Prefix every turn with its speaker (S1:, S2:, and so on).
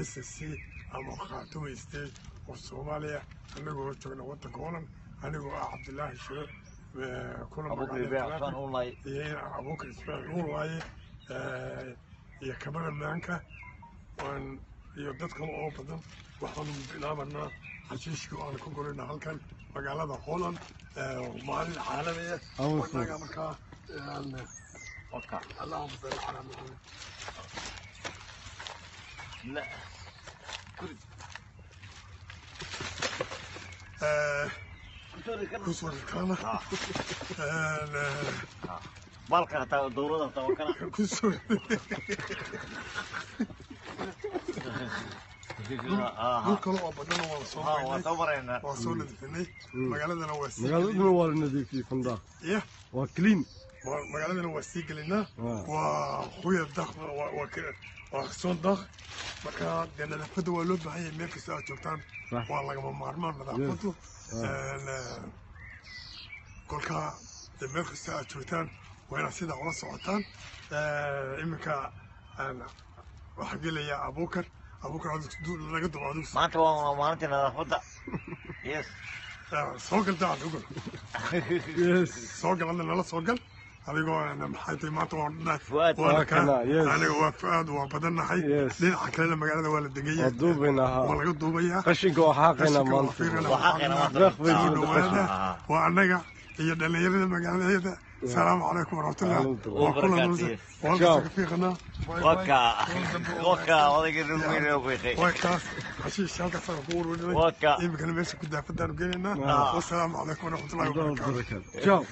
S1: SSC ama Khaatume State oo Soomaaliya anagoo joogna waddanka Holland anigoo Cabdullaahi Shire kuna magaalada iyo Abuukar Ismaaciil waaye iyo kamaramaanka iyo dad kale oo badan waxaanu bilaabanaa xashiishka oo aan ku golayna halkan magaalada Holland maalin caalamiya waddanka markaa اللهم صل على محمد. لا كسر الكامة
S2: بالك دورة توكلنا
S1: كسر كل أبدنا وصلنا وصلنا الفني مقالنا واسي
S3: مقالنا والنبي في فندا
S1: إيه
S3: وكلين
S1: مقالنا واسي قلنا وخويا الضخ وخصون ضخ marka dana lafadu waa loo baahan yahay meel kasta aad joogtaan waa lagama maarmaan nadaafadu kolka meel kasta aad joogtaan waa inaad sidaa ula socotaan iminka waxaa gelaya Abuukar laga ducado
S2: maanta waa maalinta nadaafada yes
S1: soo gal daa ugu yes soo gal nala soo gal adigoo maxay tahay maanta waa kana aniga waa faad waa badanahay dhinaca kale magaalada waa la degayaa waa laga duubayaa
S3: qashinka waa xaqina maanta
S1: waa anaga iyo dhalinyarada magaalada السلام عليكم ورحمة الله وبركاته. والله كفيقنا.
S2: وكا والله كرمينا وبيخي.
S1: وكا حشيش هذا صار
S2: وكا
S1: يمكن ماشي كده فدان وجينا والسلام عليكم ورحمة الله وبركاته.
S3: ciao.